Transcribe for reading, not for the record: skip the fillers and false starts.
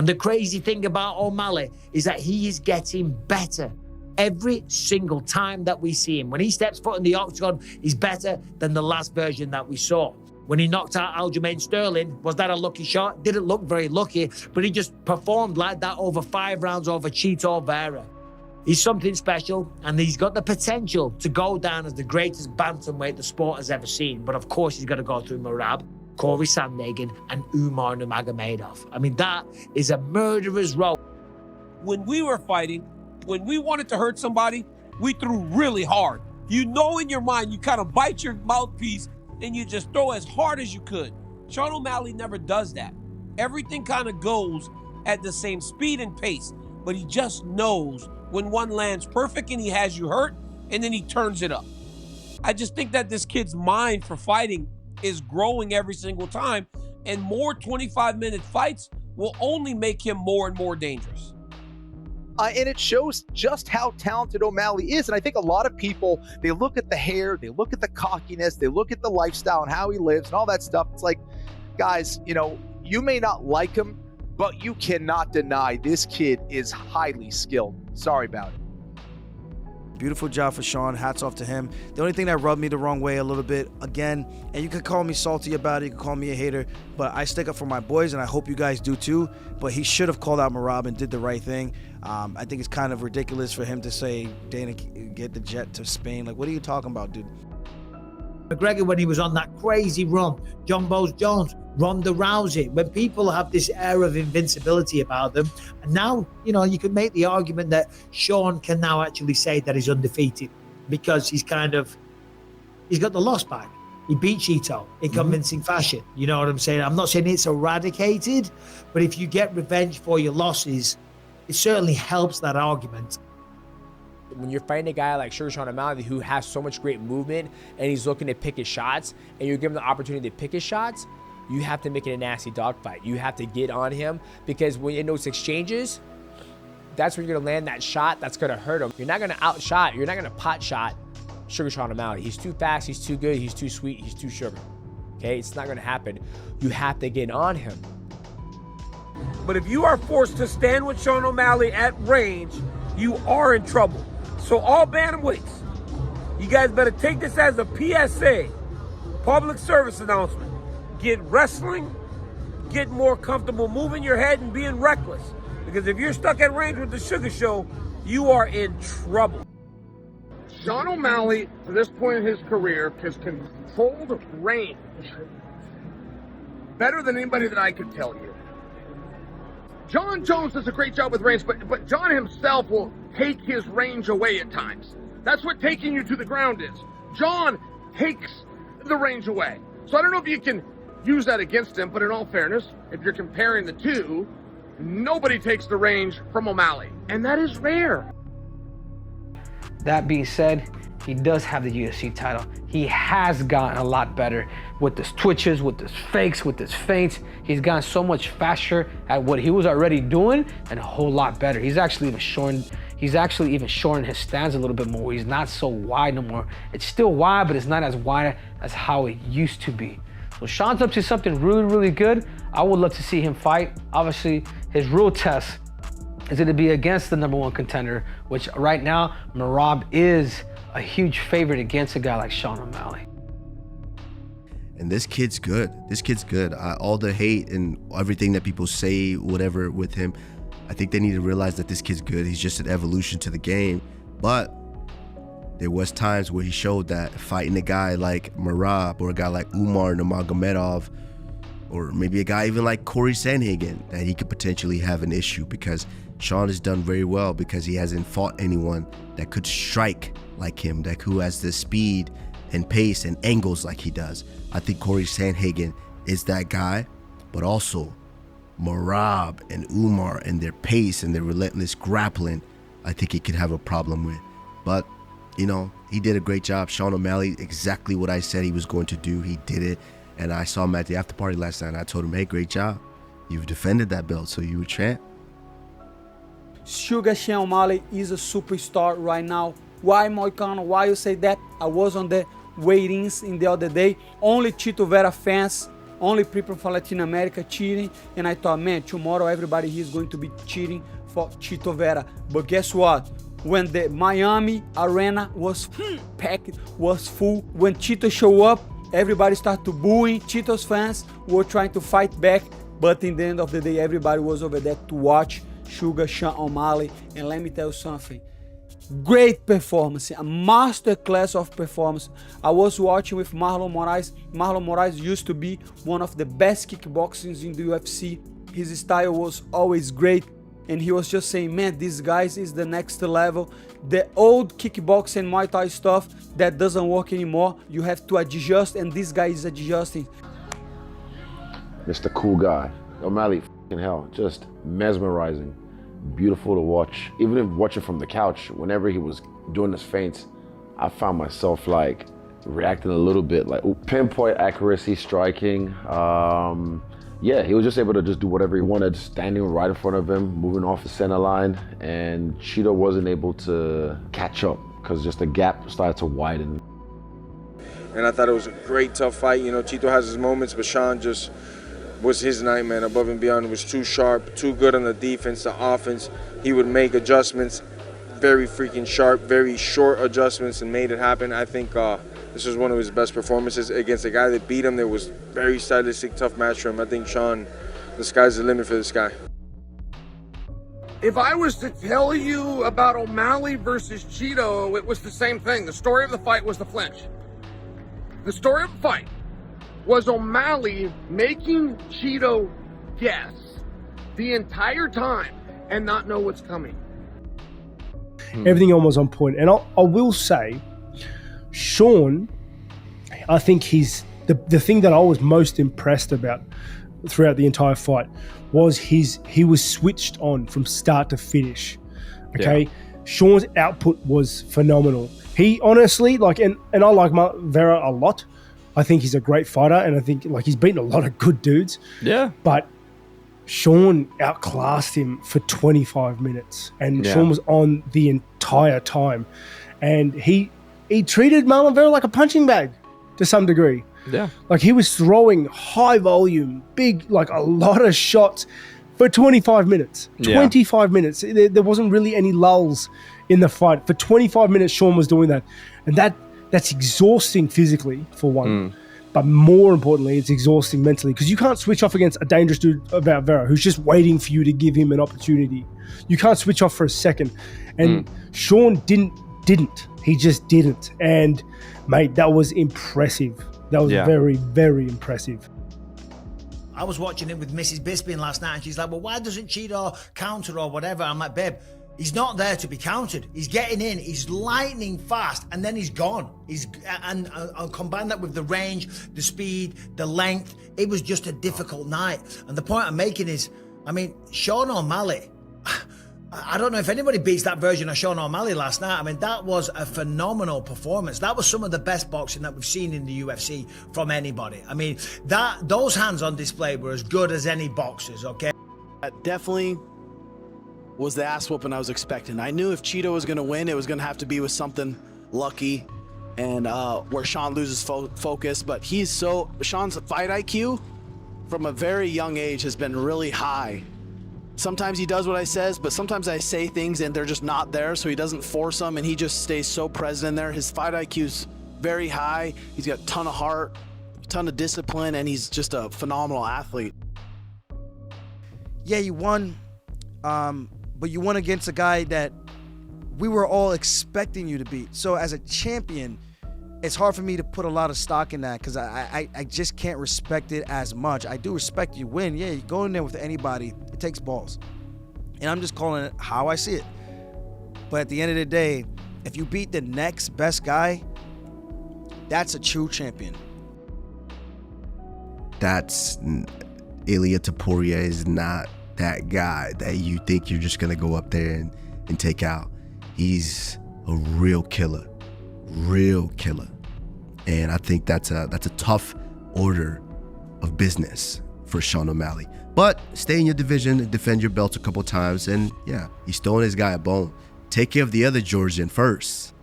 And the crazy thing about O'Malley is that he is getting better every single time that we see him. When he steps foot in the octagon, he's better than the last version that we saw. When he knocked out Aljamain Sterling, was that a lucky shot? Didn't look very lucky, but he just performed like that over 5 rounds over Chito Vera. He's something special, and he's got the potential to go down as the greatest bantamweight the sport has ever seen. But of course, he's got to go through Merab, Corey Sandhagen, and Umar Nurmagomedov. I mean, that is a murderer's row. When we were fighting, when we wanted to hurt somebody, we threw really hard. You know in your mind, you kind of bite your mouthpiece and you just throw as hard as you could. Sean O'Malley never does that. Everything kind of goes at the same speed and pace, but he just knows when one lands perfect and he has you hurt, and then he turns it up. I just think that this kid's mind for fighting is growing every single time, and more 25-minute fights will only make him more and more dangerous. And it shows just how talented O'Malley is. And I think a lot of people, they look at the hair, they look at the cockiness, they look at the lifestyle and how he lives and all that stuff. It's like, guys, you know, you may not like him, but you cannot deny this kid is highly skilled. Sorry about it. Beautiful job for Sean. Hats off to him. The only thing that rubbed me the wrong way a little bit, again, and you could call me salty about it, you could call me a hater, but I stick up for my boys, and I hope you guys do too. But he should have called out Merab and did the right thing. I think it's kind of ridiculous for him to say, Dana, get the jet to Spain. Like, what are you talking about, dude? McGregor, when he was on that crazy run, John Bones Jones, Ronda Rousey, when people have this air of invincibility about them, and now, you know, you could make the argument that Sean can now actually say that he's undefeated because he's got the loss back. He beat Chito in convincing fashion. You know what I'm saying? I'm not saying it's eradicated, but if you get revenge for your losses, it certainly helps that argument. When you're fighting a guy like Sean O'Malley who has so much great movement and he's looking to pick his shots, and you're given the opportunity to pick his shots, you have to make it a nasty dogfight. You have to get on him, because when in those exchanges, that's where you're gonna land that shot that's gonna hurt him. You're not gonna outshot, you're not gonna pot shot Sean O'Malley. He's too fast, he's too good, he's too sweet, he's too sugar. Okay, it's not gonna happen. You have to get on him. But if you are forced to stand with Sean O'Malley at range, you are in trouble. So all bantamweights, you guys better take this as a PSA, public service announcement. Get wrestling, get more comfortable moving your head and being reckless. Because if you're stuck at range with the Sugar Show, you are in trouble. Sean O'Malley, to this point in his career, has controlled range better than anybody that I could tell you. John Jones does a great job with range, but John himself will take his range away at times. That's what taking you to the ground is. John takes the range away. So I don't know if you can use that against him, but in all fairness, if you're comparing the two, nobody takes the range from O'Malley, and that is rare. That being said, he does have the UFC title. He has gotten a lot better with his twitches, with his fakes, with his feints. He's gotten so much faster at what he was already doing, and a whole lot better. He's actually even shortened his stance a little bit more. He's not so wide no more. It's still wide, but it's not as wide as how it used to be. So Sean's up to something really, really good. I would love to see him fight. Obviously, his real test is going to be against the #1 contender, which right now, Merab is a huge favorite against a guy like Sean O'Malley. And this kid's good. This kid's good. All the hate and everything that people say, whatever, with him, I think they need to realize that this kid's good. He's just an evolution to the game. But there was times where he showed that fighting a guy like Merab or a guy like Umar Nurmagomedov, or maybe a guy even like Corey Sandhagen, that he could potentially have an issue, because Sean has done very well because he hasn't fought anyone that could strike like him, that who has the speed and pace and angles like he does. I think Corey Sandhagen is that guy, but also Merab and Umar and their pace and their relentless grappling, I think he could have a problem with. But, you know, he did a great job. Sean O'Malley, exactly what I said he was going to do, he did it. And I saw him at the after party last night, and I told him, hey, great job. You've defended that belt, so you a champ. Sugar Sean O'Malley is a superstar right now. Why, Moicano? Why you say that? I was on the weigh-ins in the other day. Only Chito Vera fans only people from Latin America cheating. And I thought, man, tomorrow everybody here is going to be cheating for Chito Vera. But guess what? When the Miami arena was packed, was full, when Chito showed up, everybody started to booing. Chito's fans were trying to fight back. But in the end of the day, everybody was over there to watch Sugar Sean O'Malley. And let me tell you something. Great performance, a master class of performance. I was watching with Marlon Moraes. Marlon Moraes used to be one of the best kickboxers in the UFC. His style was always great. And he was just saying, man, these guys is the next level. The old kickboxing and Muay Thai stuff that doesn't work anymore. You have to adjust, and this guy is adjusting. Mr. Cool Guy. O'Malley, f***ing hell, just mesmerizing. Beautiful to watch. Even if watching from the couch, whenever he was doing his feints, I found myself like reacting a little bit, like pinpoint accuracy striking. Yeah, he was just able to just do whatever he wanted, standing right in front of him, moving off the center line, and Chito wasn't able to catch up because just the gap started to widen. And I thought it was a great, tough fight. You know, Chito has his moments, but Sean just was his night, man. Above and beyond. It was too sharp, too good on the defense, the offense. He would make adjustments, very freaking sharp, very short adjustments, and made it happen. I think this was one of his best performances against a guy that beat him. There was very stylistic, tough match for him. I think Sean, the sky's the limit for this guy. If I was to tell you about O'Malley versus Chito, it was the same thing. The story of the fight was the flinch. The story of the fight was O'Malley making Chito guess the entire time and not know what's coming. Everything on was on point. And I will say, Sean, I think he's the thing that I was most impressed about throughout the entire fight was he was switched on from start to finish. Okay. Yeah. Sean's output was phenomenal. He honestly, and I like Vera a lot. I think he's a great fighter, and I think he's beaten a lot of good dudes. Yeah. But Sean outclassed him for 25 minutes, and Sean was on the entire time. And he treated Marlon Vera like a punching bag to some degree. Yeah. He was throwing high volume, big, a lot of shots for 25 minutes. 25 minutes. There wasn't really any lulls in the fight. For 25 minutes, Sean was doing that. And that's exhausting physically, for one. But more importantly, it's exhausting mentally because you can't switch off against a dangerous dude about Vera who's just waiting for you to give him an opportunity. You can't switch off for a second. And Sean didn't. He just didn't. And, mate, that was impressive. That was very, very impressive. I was watching it with Mrs. Bisping last night, and she's like, well, why doesn't Chito counter or whatever? I'm like, babe, he's not there to be countered. He's getting in, he's lightning fast, and then he's gone. And I'll combine that with the range, the speed, the length. It was just a difficult night. And the point I'm making is, Sean O'Malley, I don't know if anybody beats that version of Sean O'Malley last night. That was a phenomenal performance. That was some of the best boxing that we've seen in the UFC from anybody. Those hands on display were as good as any boxers, okay? That definitely was the ass whooping I was expecting. I knew if Chito was going to win, it was going to have to be with something lucky and where Sean loses focus. But Sean's fight IQ from a very young age has been really high. Sometimes he does what I says, but sometimes I say things and they're just not there, so he doesn't force them, and he just stays so present in there. His fight IQ's very high. He's got a ton of heart, a ton of discipline, and he's just a phenomenal athlete. Yeah, you won, but you won against a guy that we were all expecting you to beat. So as a champion, it's hard for me to put a lot of stock in that because I just can't respect it as much. I do respect you win. Yeah, you go in there with anybody, it takes balls. And I'm just calling it how I see it. But at the end of the day, if you beat the next best guy, that's a true champion. Ilia Topuria is not that guy that you think you're just going to go up there and take out. He's a real killer. And I think that's a tough order of business for Sean O'Malley. But stay in your division and defend your belt a couple times, and yeah, he's throwing his guy a bone. Take care of the other Georgian first.